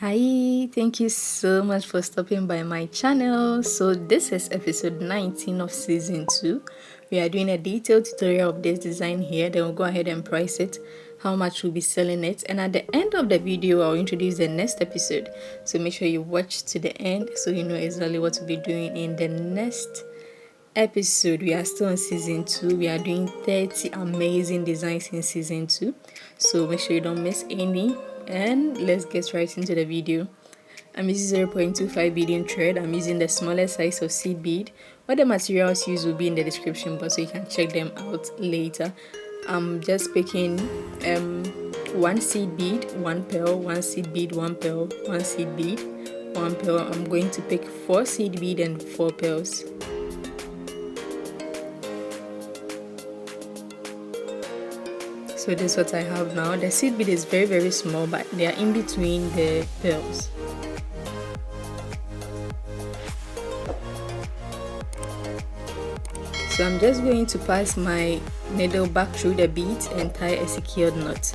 Hi, thank you so much for stopping by my channel. So this is episode 19 of season 2. We are doing a detailed tutorial of this design here. Then we'll go ahead and price it, how much we'll be selling it, and at the end of the video I'll introduce the next episode. So make sure you watch to the end so you know exactly what we'll be doing in the next episode. We are still in season 2. We are doing 30 amazing designs in season 2, so make sure you don't miss any, and let's get right into the video. I'm using 0.25 beading thread. I'm using the smallest size of seed bead. What the materials used will be in the description box, so you can check them out later. I'm just picking one seed bead, one pearl, one seed bead, one pearl, one seed bead, one pearl. I'm going to pick 4 seed bead and 4 pearls. So this is what I have now. The seed bead is very small, but they are in between the pearls. So I'm just going to pass my needle back through the beads and tie a secured knot.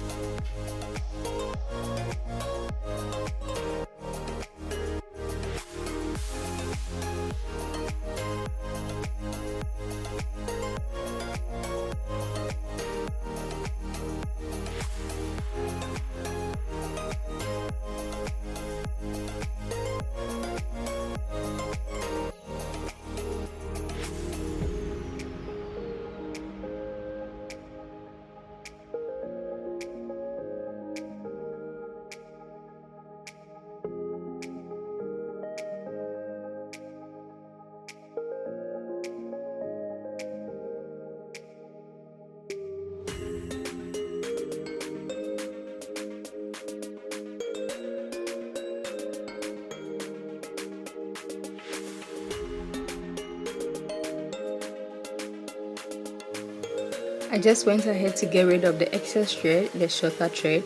I just went ahead to get rid of the excess thread, the shorter thread,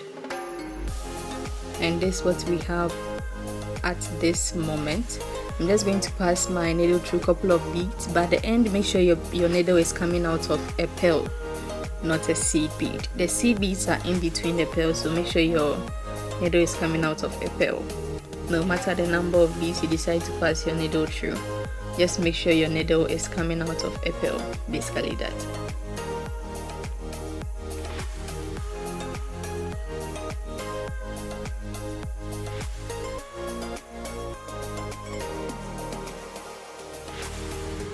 and this is what we have at this moment. I'm just going to pass my needle through a couple of beads, but at the end make sure your needle is coming out of a pearl, not a seed bead. The seed beads are in between the pearls, so make sure your needle is coming out of a pearl. No matter the number of beads you decide to pass your needle through, just make sure your needle is coming out of a pearl, basically that.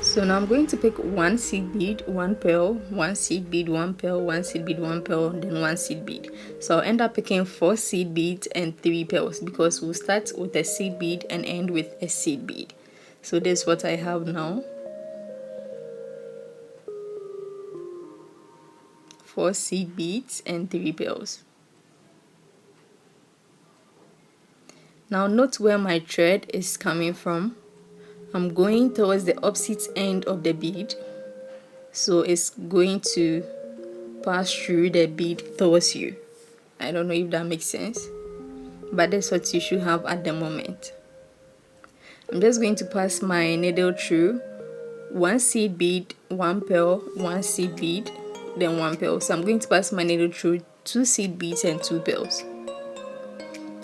So now I'm going to pick one seed bead, one pearl, one seed bead, one pearl, one seed bead, one pearl, then one seed bead. So I'll end up picking 4 seed beads and 3 pearls, because we'll start with a seed bead and end with a seed bead. So this is what I have now. 4 seed beads and 3 pearls. Now note where my thread is coming from. I'm going towards the opposite end of the bead, so it's going to pass through the bead towards you. I don't know if that makes sense, but that's what you should have at the moment. I'm just going to pass my needle through one seed bead, one pearl, one seed bead, then one pearl. So I'm going to pass my needle through 2 seed beads and 2 pearls.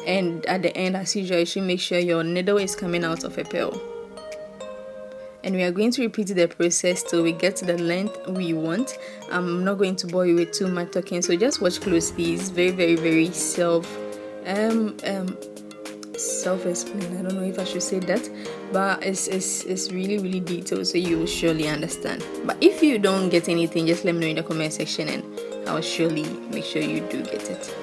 And at the end, as usual, you should make sure your needle is coming out of a pearl. And we are going to repeat the process till we get to the length we want. I'm not going to bore you with too much talking, so just watch closely. It's very self-explained. I don't know if I should say that, but it's really detailed, so you will surely understand. But if you don't get anything, just let me know in the comment section and I'll surely make sure you do get it.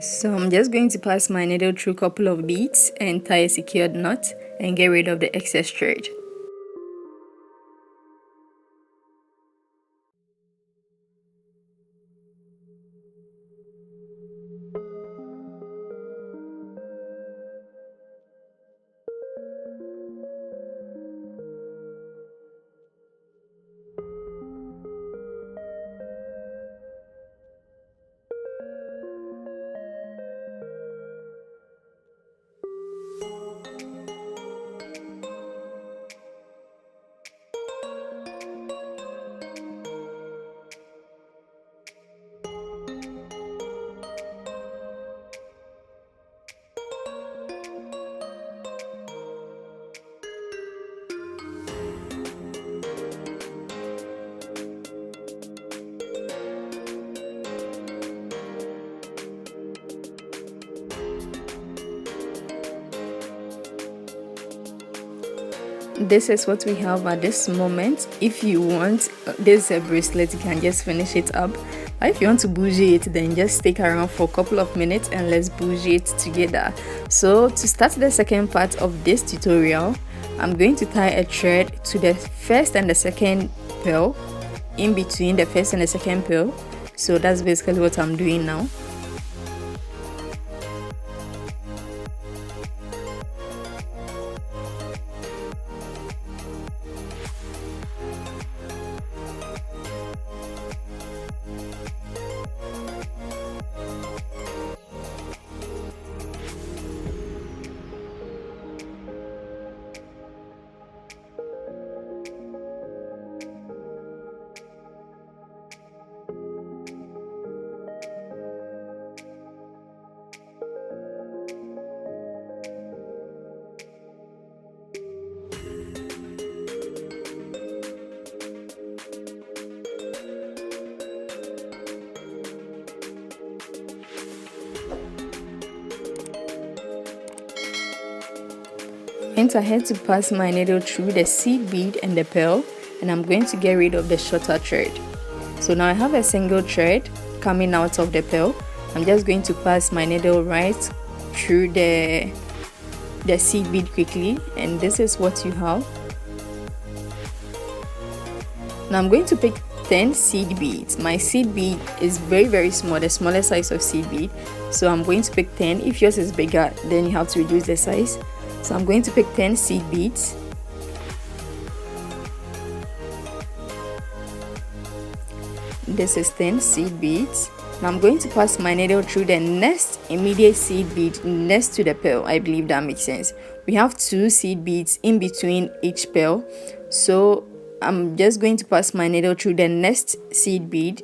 So I'm just going to pass my needle through a couple of beads and tie a secured knot and get rid of the excess thread. This is what we have at this moment. If you want this bracelet, you can just finish it up. But if you want to bougie it, then just stick around for a couple of minutes and let's bougie it together. So to start the second part of this tutorial, I'm going to tie a thread to the first and the second pearl, in between the first and the second pearl. So that's basically what I'm doing now. Went ahead to pass my needle through the seed bead and the pearl, and I'm going to get rid of the shorter thread. So now I have a single thread coming out of the pearl. I'm just going to pass my needle right through the seed bead quickly, and this is what you have. Now I'm going to pick 10 seed beads. My seed bead is very small, the smallest size of seed bead. So I'm going to pick 10. If yours is bigger, then you have to reduce the size. So I'm going to pick 10 seed beads. This is 10 seed beads. Now I'm going to pass my needle through the next immediate seed bead next to the pearl. I believe that makes sense. We have 2 seed beads in between each pearl. So I'm just going to pass my needle through the next seed bead.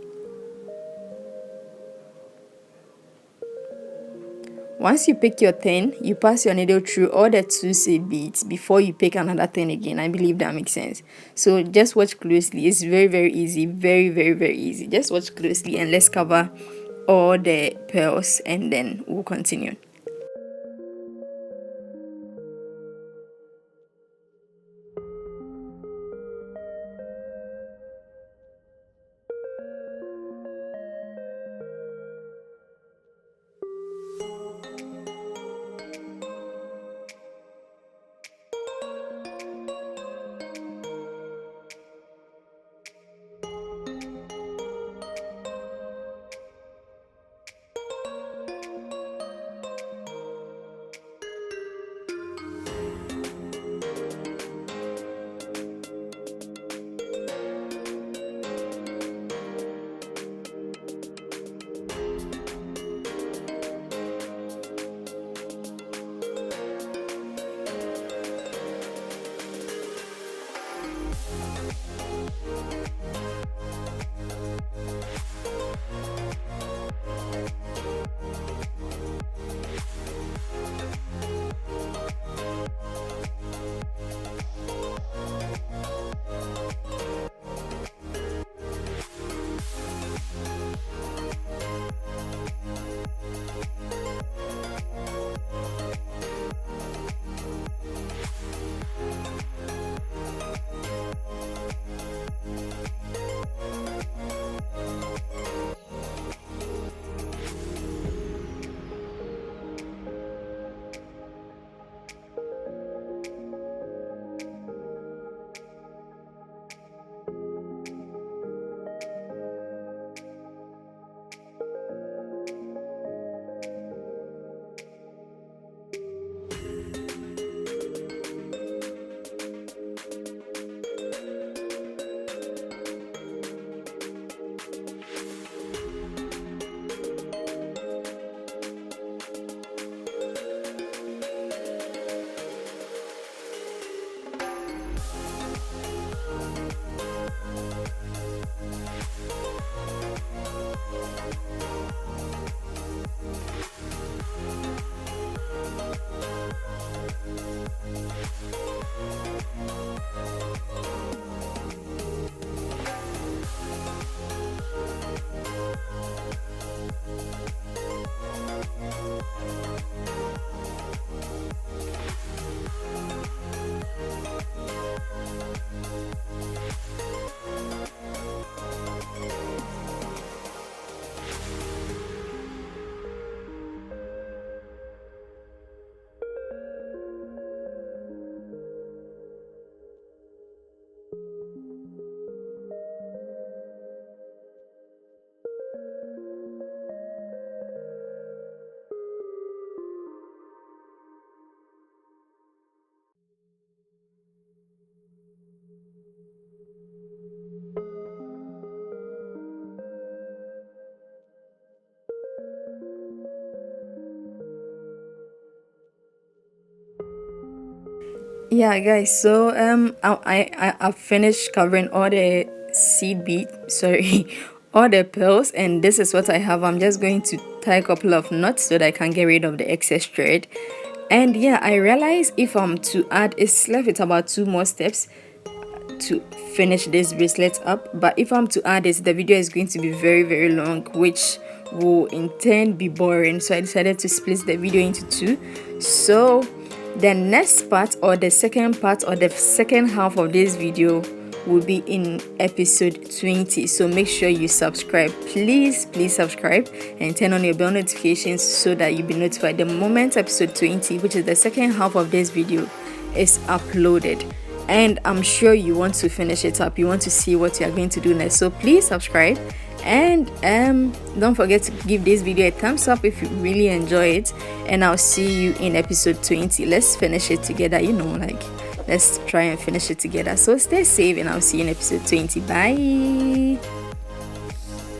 Once you pick your 10, you pass your needle through all the 2 seed beads before you pick another 10 again. I believe that makes sense. So just watch closely. It's very easy. Very easy. Just watch closely and let's cover all the pearls and then we'll continue. Yeah, guys, so I've finished covering all the all the pearls, and this is what I have. I'm just going to tie a couple of knots so that I can get rid of the excess thread. And yeah, I realized if I'm to add, it's left with about 2 more steps to finish this bracelet up, but if I'm to add this, the video is going to be very long, which will in turn be boring, so I decided to split the video into 2. So the next part, or the second part, or the second half of this video will be in episode 20. So make sure you subscribe, please subscribe, and turn on your bell notifications so that you'll be notified the moment episode 20, which is the second half of this video, is uploaded. And I'm sure you want to finish it up, you want to see what you are going to do next. So please subscribe, and don't forget to give this video a thumbs up if you really enjoy it, and I'll see you in episode 20. Let's finish it together, let's try and finish it together. So stay safe, and I'll see you in episode 20. Bye.